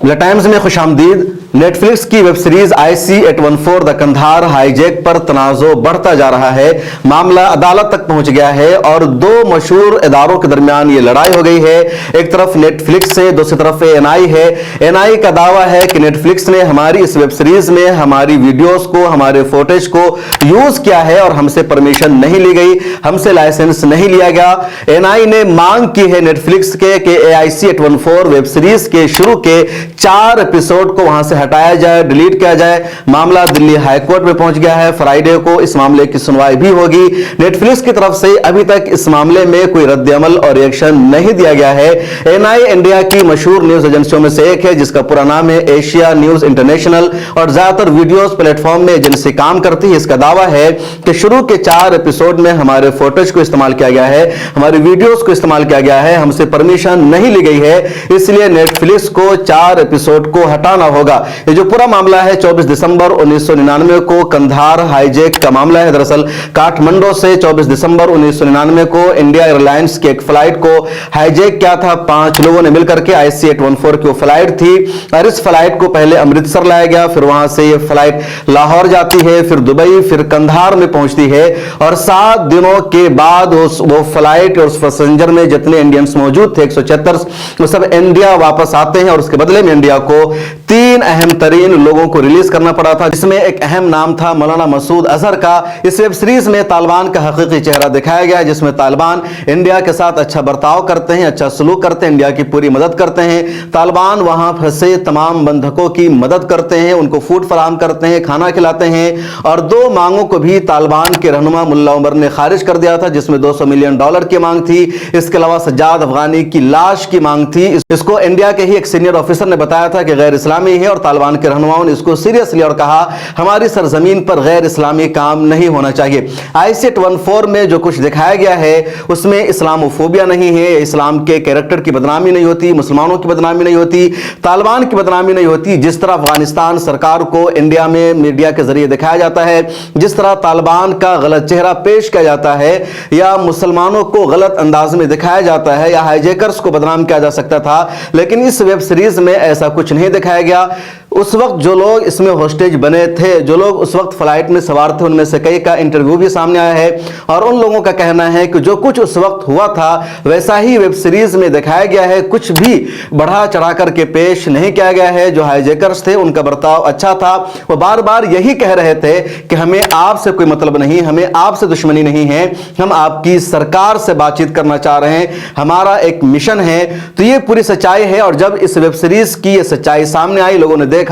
Times में खुशामदीद। Netflix की web series IC-814 the Kandahar hijack पर तनाज़ो बढ़ता जा रहा है। मामला अदालत तक पहुंच गया है और दो मशहूर इदारों के दरमियान ये लड़ाई हो गई है। एक तरफ नेटफ्लिक्स है, दूसरी तरफ NI है। NI का दावा है कि नेटफ्लिक्स ने हमारी इस वेब सीरीज में हमारी वीडियोस को, हमारे फुटेज को यूज किया है और हमसे परमिशन नहीं ली गई, हमसे लाइसेंस नहीं लिया गया। NI ने मांग की है नेटफ्लिक्स के कि IC-814 वेब सीरीज के शुरू के 4 एपिसोड को वहां से हटाया जाए, डिलीट किया जाए। मामला दिल्ली हाई कोर्ट में पहुंच गया है। फ्राइडे को इस मामले की सुनवाई भी होगी। नेटफ्लिक्स की तरफ से अभी तक इस मामले में कोई रद्द-ए-अमल और रिएक्शन नहीं दिया गया है। NI इंडिया की मशहूर न्यूज एजेंसियों में से एक है जिसका पूरा नाम है एशिया न्यूज इंटरनेशनल और ज्यादातर वीडियोस प्लेटफॉर्म में एजेंसी काम करती है। इसका दावा है कि शुरू के 4 एपिसोड में हमारे फोटोज को इस्तेमाल किया गया है, हमारी वीडियोस को इस्तेमाल किया गया है, हमसे परमिशन नहीं ली गई है, इसलिए नेटफ्लिक्स को 4 एपिसोड को हटाना होगा। ये जो पूरा मामला है 24 दिसंबर 1999 को कंधार हाईजैक का मामला है। दरअसल काठमांडू से 24 दिसंबर 1999 को इंडिया एयरलाइंस की एक फ्लाइट को हाईजैक किया था। 5 लोगों ने मिलकर के IC-814 की फ्लाइट थी और इस फ्लाइट को पहले अमृतसर लाया गया, फिर वहां से ये फ्लाइट लाहौर जाती है, फिर दुबई, फिर कंधार में पहुंचती है और 7 दिनों के बाद वो फ्लाइट और उस पैसेंजर में जितने इंडियंस मौजूद थे 176 वो सब इंडिया वापस आते हैं और उसके बदले में इंडिया को 3 अहम तरीन लोगों को रिलीज करना पड़ा था, जिसमें एक अहम नाम था मौलाना मसूद अजहर का। इस वेब सीरीज में तालिबान का हकीकी चेहरा दिखाया गया, जिसमें तालिबान इंडिया के साथ अच्छा बर्ताव करते हैं, अच्छा सलूक करते हैं, इंडिया की पूरी मदद करते हैं। तालिबान वहां फंसे तमाम बंधकों की मदद करते हैं, उनको फूड फराहम करते हैं, खाना खिलाते हैं और 2 मांगों को भी तालिबान के रहनुमा मुल्ला उमर ने खारिज कर दिया था, जिसमें $200 मिलियन की मांग थी। इसके अलावा सज्जाद अफगानी की लाश की मांग थी। इसको इंडिया के ही एक सीनियर ऑफिसर ने बताया था कि गैर इस्लामी है और तालिबान के रहनुमाओं ने इसको सीरियसली और कहा हमारी सरजमीन पर गैर इस्लामी काम नहीं होना चाहिए। IC-814 में जो कुछ दिखाया गया है उसमें इस्लामोफोबिया नहीं है, इस्लाम के कैरेक्टर की बदनामी नहीं होती, मुसलमानों की बदनामी नहीं होती, तालिबान की बदनामी नहीं होती। जिस तरह अफगानिस्तान सरकार को इंडिया में मीडिया के जरिए दिखाया जाता है, जिस तरह तालिबान का गलत चेहरा पेश किया जाता है या मुसलमानों को गलत अंदाज में दिखाया जाता है या हाईजैकर्स को बदनाम किया जा सकता था, लेकिन इस वेब सीरीज में ऐसा कुछ नहीं दिखाया गया। उस वक्त जो लोग इसमें होस्टेज बने थे, जो लोग उस वक्त फ्लाइट में सवार थे, उनमें से कई का इंटरव्यू भी सामने आया है और उन लोगों का कहना है कि जो कुछ उस वक्त हुआ था वैसा ही वेब सीरीज में दिखाया गया है, कुछ भी बढ़ा चढ़ा करके पेश नहीं किया गया है। जो हाईजैकर्स थे उनका बर्ताव अच्छा था, वो बार बार यही कह रहे थे कि हमें आपसे कोई मतलब नहीं, हमें आपसे दुश्मनी नहीं है, हम आपकी सरकार से बातचीत करना चाह रहे हैं, हमारा एक मिशन है। तो ये पूरी सच्चाई है और जब इस वेब सीरीज की ये सच्चाई सामने आई, लोगों ने देखा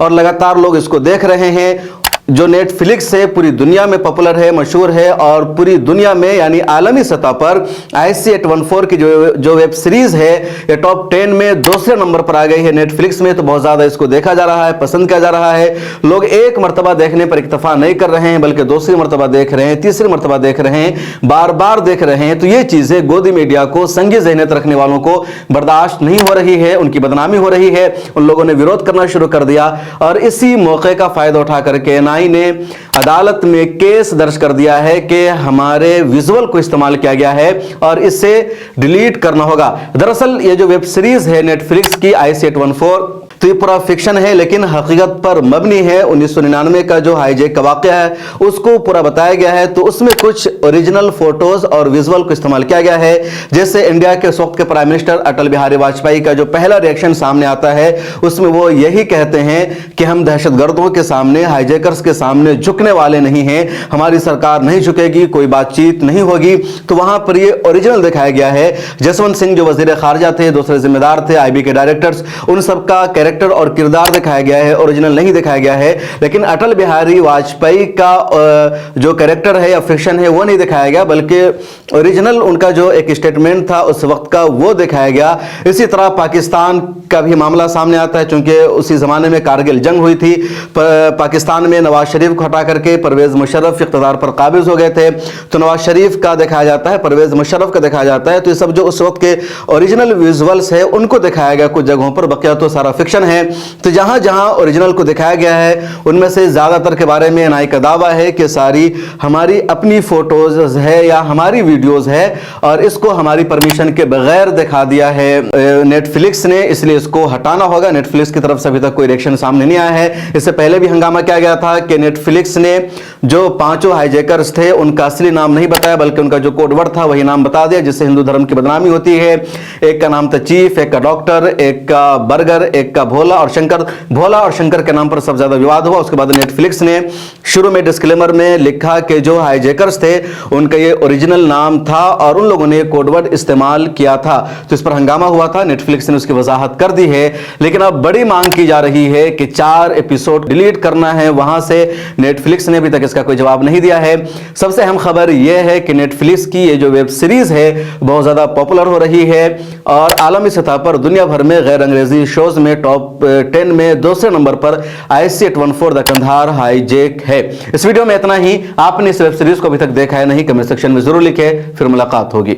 और लगातार लोग इसको देख रहे हैं। जो नेटफ्लिक्स है पूरी दुनिया में पॉपुलर है, मशहूर है और पूरी दुनिया में यानी आलमी सतह पर IC-814 की जो वेब सीरीज है ये टॉप 10 में दूसरे नंबर पर आ गई है। नेटफ्लिक्स में तो बहुत ज्यादा इसको देखा जा रहा है, पसंद किया जा रहा है। लोग एक मर्तबा देखने पर इक्तफा नहीं कर रहे हैं बल्कि दूसरी मर्तबा देख रहे हैं, तीसरी मर्तबा देख रहे हैं, बार बार देख रहे हैं। तो ये चीजें गोदी मीडिया को, संगी ज़हनियत रखने वालों को बर्दाश्त नहीं हो रही है, उनकी बदनामी हो रही है। उन लोगों ने विरोध करना शुरू कर दिया और इसी मौके का फायदा उठा करके NI ने अदालत में केस दर्ज कर दिया है कि हमारे विजुअल को इस्तेमाल किया गया है और इसे डिलीट करना होगा। दरअसल ये जो वेब सीरीज है नेटफ्लिक्स की IC-814 तो ये पूरा फिक्शन है लेकिन हकीकत पर मबनी है। 1999 का जो हाईजैक का वाकया है उसको पूरा बताया गया है। तो उसमें कुछ ओरिजिनल फोटोज और विजुअल को इस्तेमाल किया गया है। जैसे इंडिया के उस वक्त के प्राइम मिनिस्टर अटल बिहारी वाजपेयी का जो पहला रिएक्शन सामने आता है उसमें वो यही कहते हैं कि हम दहशतगर्दों के सामने, हाईजैकर्स के सामने झुकने वाले नहीं हैं, हमारी सरकार नहीं झुकेगी, कोई बातचीत नहीं होगी। तो वहां पर ये ओरिजिनल दिखाया गया है। जसवंत सिंह जो वजीर खारजा थे, दूसरे जिम्मेदार थे, IB के डायरेक्टर्स, उन सबका कैरेक्टर और किरदार दिखाया गया है, ओरिजिनल नहीं दिखाया गया है। लेकिन अटल बिहारी वाजपेयी का जो कैरेक्टर है या फिक्शन है वो नहीं दिखाया गया बल्कि ओरिजिनल उनका जो एक स्टेटमेंट था उस वक्त का वो दिखाया गया। इसी तरह पाकिस्तान का भी मामला सामने आता है, चूंकि उसी जमाने में कारगिल जंग हुई थी। पाकिस्तान में नवाज शरीफ को हटा करके परवेज मुशर्रफ इख्तिदार पर काबिज हो गए थे, तो नवाज शरीफ का दिखाया जाता है, परवेज मुशर्रफ का दिखाया जाता है। तो ये सब जो उस वक्त के ओरिजिनल विजुअल्स है उनको दिखाया गया कुछ जगहों पर, बकिया तो सारा फिक्शन है। तो जहां जहां ओरिजिनल को दिखाया गया है उनमें से ज्यादातर के बारे में एनआई का दावा है कि सारी हमारी अपनी फोटोज है या हमारी वीडियोज है और इसको हमारी परमिशन के बगैर दिखा दिया है नेटफ्लिक्स ने, इसलिए इसको हटाना होगा। नेटफ्लिक्स की तरफ से अभी तक कोई रिएक्शन सामने नहीं आया है। इससे पहले भी हंगामा किया गया था कि नेटफ्लिक्स ने जो 5 हाईजैकर्स थे उनका असली नाम नहीं बताया, बल्कि उनका जो कोडवर्ड था वही नाम बता दिया, जिससे हिंदू धर्म की बदनामी होती है। एक का नाम था चीफ, एक का डॉक्टर, एक का बर्गर, एक का भोला और शंकर। भोला और शंकर के नाम पर सबसे ज्यादा विवाद हुआ। उसके बाद नेटफ्लिक्स ने शुरू में डिस्क्लेमर में लिखा कि जो हाईजैकर्स थे उनका ये ओरिजिनल नाम था और उन लोगों ने कोडवर्ड इस्तेमाल किया था। तो इस पर हंगामा हुआ था, नेटफ्लिक्स ने उसकी वजाहत कर दी है। लेकिन अब बड़ी मांग की जा रही है कि 4 एपिसोड डिलीट करना है वहां से। नेटफ्लिक्स ने अभी तक इसका कोई जवाब नहीं दिया है। सबसे अहम खबर यह है कि नेटफ्लिक्स की ये जो वेब सीरीज है बहुत ज्यादा पॉपुलर हो रही है और आलमी सतह पर दुनिया भर में गैर अंग्रेजी शोज में टॉप 10 में दूसरे नंबर पर IC-814 द कंधार हाईजैक है। इस वीडियो में इतना ही। आपने इस वेब सीरीज को अभी तक देखा है नहीं, कमेंट सेक्शन में जरूर लिखें, फिर मुलाकात होगी।